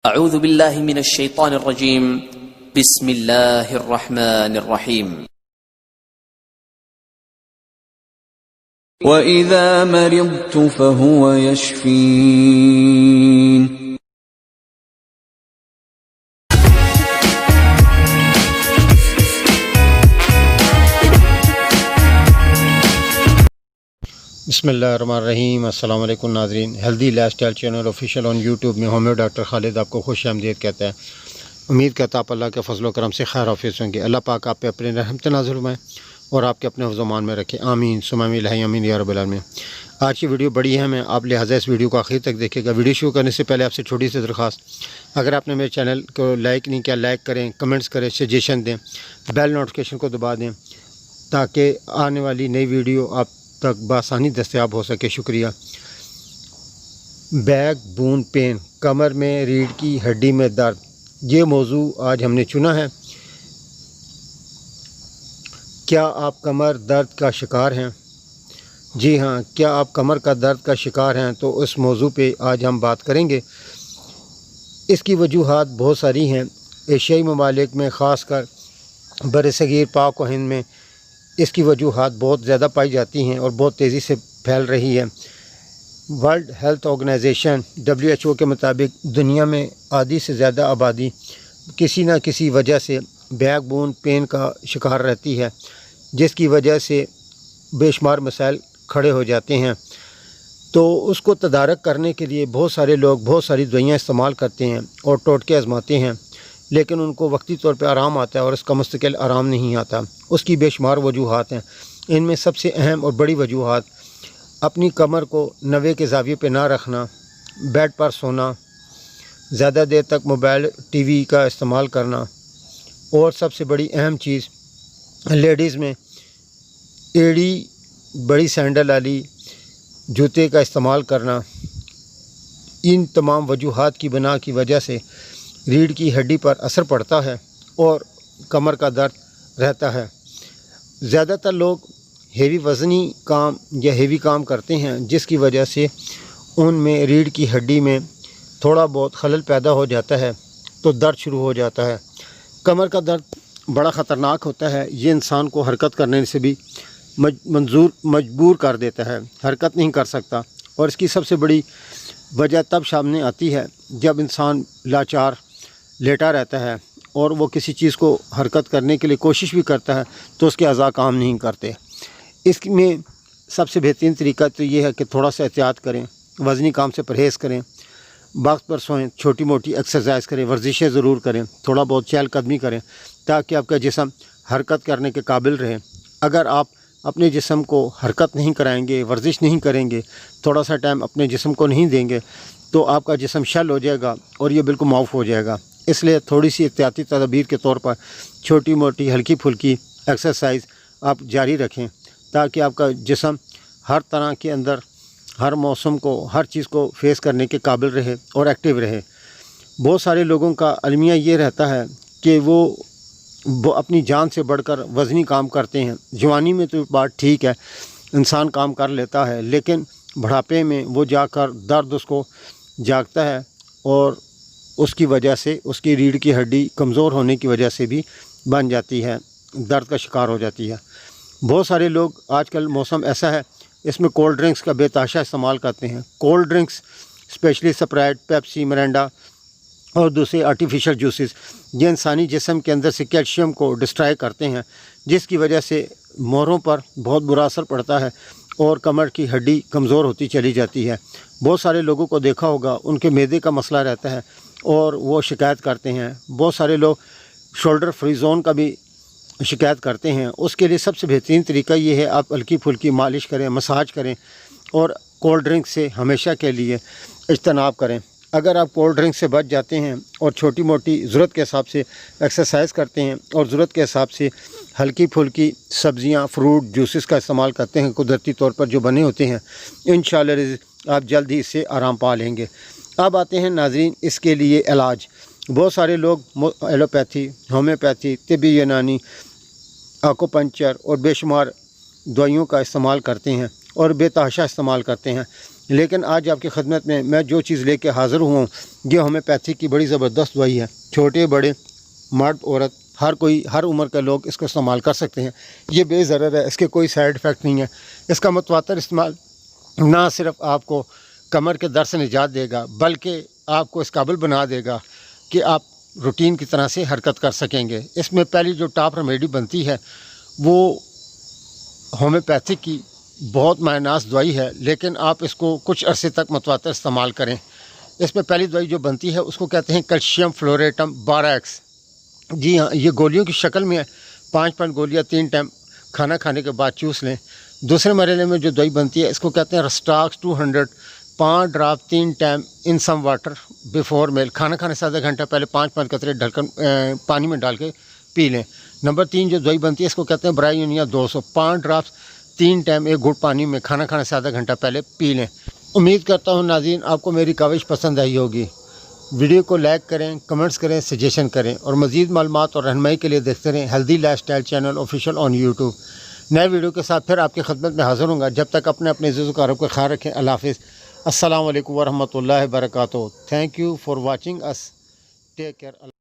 अऊज़ु बिल्लाहि मिनश शैतानिर रजीम बिस्मिल्लाहिर रहमानिर रहीम। वइज़ा मरिज़्तु फहुव यशफ़ीन। बिस्मिल्लाहिर्रहमानिर्रहीम। अस्सलाम वालेकुम नाज़रीन, healthy lifestyle channel official on YouTube में होम्यो डॉक्टर खालिद आपको खुश आमदीद कहता है। उम्मीद करता आप अल्लाह के फजल करम से खैर ऑफिस होंगे। अल्लाह पाक आप पे अपने रहमत नाज़िल में और आपके अपने ज़मान में रखे, आमीन सुम्मा आमीन या रब्बिल आलमीन। आज की वीडियो बड़ी अहम है, आप लिहाजा इस वीडियो को आखिर तक देखिएगा। वीडियो शुरू करने से पहले आपसे छोटी सी दरख्वास्त, अगर आपने मेरे चैनल को लाइक नहीं किया, लाइक करें, कमेंट्स करें, सजेशन दें, बेल नोटिफिकेशन को दबा दें ताकि आने वाली नई वीडियो आप तक बआसानी दस्तयाब हो सके। शुक्रिया। बैक बोन पेन, कमर में रीढ़ की हड्डी में दर्द, ये मौजू आज हमने चुना है। क्या आप कमर दर्द का शिकार हैं? जी हाँ, क्या आप कमर का दर्द का शिकार हैं? तो उस मौजू पे आज हम बात करेंगे। इसकी वजूहात बहुत सारी हैं। एशियाई ममालिक में ख़ासकर बरसगीर पाक व हिंद में इसकी वजूहात बहुत ज़्यादा पाई जाती हैं और बहुत तेज़ी से फैल रही है। वर्ल्ड हेल्थ ऑर्गेनाइजेशन WHO के मुताबिक दुनिया में आधी से ज़्यादा आबादी किसी न किसी वजह से बैक बोन पेन का शिकार रहती है, जिसकी वजह से बेशुमार मसाइल खड़े हो जाते हैं। तो उसको तदारक करने के लिए बहुत सारे लोग बहुत सारी दवाइयाँ इस्तेमाल करते हैं और टोटके आजमाते हैं, लेकिन उनको वक्ती तौर पे आराम आता है और उसका मुस्तकिल आराम नहीं आता। उसकी बेशुमार वजूहात हैं। इनमें सबसे अहम और बड़ी वजूहात अपनी कमर को 90 के ज़ाविये पे ना रखना, बेड पर सोना, ज़्यादा देर तक मोबाइल TV का इस्तेमाल करना, और सबसे बड़ी अहम चीज़ लेडीज़ में एड़ी बड़ी सैंडल वाली जूते का इस्तेमाल करना। इन तमाम वजूहात की बना की वजह से रीढ़ की हड्डी पर असर पड़ता है और कमर का दर्द रहता है। ज़्यादातर लोग हेवी वज़नी काम या हेवी काम करते हैं, जिसकी वजह से उनमें रीढ़ की हड्डी में थोड़ा बहुत खलल पैदा हो जाता है तो दर्द शुरू हो जाता है। कमर का दर्द बड़ा ख़तरनाक होता है। ये इंसान को हरकत करने से भी मजबूर कर देता है, हरकत नहीं कर सकता। और इसकी सबसे बड़ी वजह तब सामने आती है जब इंसान लाचार लेटा रहता है और वो किसी चीज़ को हरकत करने के लिए कोशिश भी करता है तो उसके अज़ा काम नहीं करते। इसमें सबसे बेहतरीन तरीका तो ये है कि थोड़ा सा एहतियात करें, वज़नी काम से परहेज़ करें, वक्त पर सोएं, छोटी मोटी एक्सरसाइज करें, वर्जिशें ज़रूर करें, थोड़ा बहुत चहलकदमी करें ताकि आपका जिस्म हरकत करने के काबिल रहे। अगर आप अपने जिस्म को हरकत नहीं कराएंगे, वर्जिश नहीं करेंगे, थोड़ा सा टाइम अपने जिस्म को नहीं देंगे तो आपका जिस्म शल हो जाएगा और ये बिल्कुल माफ़ हो जाएगा। इसलिए थोड़ी सी एहतियाती तदबीर के तौर पर छोटी मोटी हल्की फुल्की एक्सरसाइज आप जारी रखें ताकि आपका जिस्म हर तरह के अंदर हर मौसम को, हर चीज़ को फेस करने के काबिल रहे और एक्टिव रहे। बहुत सारे लोगों का अलमिया ये रहता है कि वो अपनी जान से बढ़कर वज़नी काम करते हैं। जवानी में तो बात ठीक है, इंसान काम कर लेता है, लेकिन बुढ़ापे में वो जाकर दर्द उसको जागता है और उसकी वजह से उसकी रीढ़ की हड्डी कमज़ोर होने की वजह से भी बन जाती है, दर्द का शिकार हो जाती है। बहुत सारे लोग आजकल मौसम ऐसा है, इसमें कोल्ड ड्रिंक्स का बेताशा इस्तेमाल करते हैं। Cold drinks specially Sprite, Pepsi, Mirinda और दूसरे आर्टिफिशियल जूसेस, ये इंसानी जिस्म के अंदर से कैल्शियम को डिस्ट्रॉय करते हैं, जिसकी वजह से मोरों पर बहुत बुरा असर पड़ता है और कमर की हड्डी कमज़ोर होती चली जाती है। बहुत सारे लोगों को देखा होगा, उनके मैदे का मसला रहता है और वो शिकायत करते हैं। बहुत सारे लोग शोल्डर फ्री जोन का भी शिकायत करते हैं। उसके लिए सबसे बेहतरीन तरीका ये है, आप हल्की फुल्की मालिश करें, मसाज करें और कोल्ड ड्रिंक से हमेशा के लिए इज्तनाब करें। अगर आप कोल्ड ड्रिंक से बच जाते हैं और छोटी मोटी ज़रूरत के हिसाब से एक्सरसाइज करते हैं और ज़रूरत के हिसाब से हल्की फुल्की सब्ज़ियाँ, फ्रूट, जूसेस का इस्तेमाल करते हैं कुदरती तौर पर जो बने होते हैं, इंशाअल्लाह आप जल्द ही इससे आराम पा लेंगे। अब आते हैं नाज़रीन इसके लिए इलाज। बहुत सारे लोग एलोपैथी, होम्योपैथी, तिब्बी यूनानी, आकोपंचर और बेशुमार दवाइयों का इस्तेमाल करते हैं और बेतहाशा इस्तेमाल करते हैं। लेकिन आज आपकी खिदमत में मैं जो चीज़ लेके हाज़िर हुआ हूँ, ये होम्योपैथी की बड़ी ज़बरदस्त दवाई है। छोटे बड़े, मर्द औरत, हर कोई, हर उम्र के लोग इसको इस्तेमाल कर सकते हैं। ये बेज़रर है, इसके कोई साइड इफ़ेक्ट नहीं है। इसका मुतवातर इस्तेमाल ना सिर्फ आपको कमर के दर्द से निजात देगा, बल्कि आपको इस काबिल बना देगा कि आप रूटीन की तरह से हरकत कर सकेंगे। इसमें पहली जो टॉप रेमेडी बनती है वो होम्योपैथिक की बहुत मायनास दवाई है, लेकिन आप इसको कुछ अरसे तक मुतवातर इस्तेमाल करें। इसमें पहली दवाई जो बनती है उसको कहते हैं कैल्शियम फ्लोरेटम 12x। जी हाँ, ये गोलियों की शक्ल में है। 5 गोलियाँ 3 टाइम खाना खाने के बाद चूस लें। दूसरे मरहले में जो दवाई बनती है इसको कहते हैं रस्टाक्स 200, 5 drop 3 time in some water before meal. खाना खाने से आधा घंटा पहले 5 कतरे ढलकर पानी में डाल के पी लें। नंबर 3 जो दवाई बनती है इसको कहते हैं ब्रायूनिया 200, 5 ड्राप्स 3 टाइम 1 घूंट पानी में खाना खाने से आधा घंटा पहले पी लें। उम्मीद करता हूँ नाज़रीन आपको मेरी काविश पसंद आई होगी। वीडियो को लाइक करें, कमेंट्स करें, सजेशन करें और मज़ीद मालूमात और रहनुमाई के लिए देखते रहें healthy lifestyle channel official on YouTube. नए वीडियो के साथ फिर आपकी खिदमत में हाज़िर होऊंगा। जब तक अपने इज़्ज़त-ओ-कराम का ख्याल रखें। अल्लाह हाफ़िज़। अस्सलामु अलैकुम व रहमतुल्लाहि व बरकातुहू। Thank you for watching us. Take care.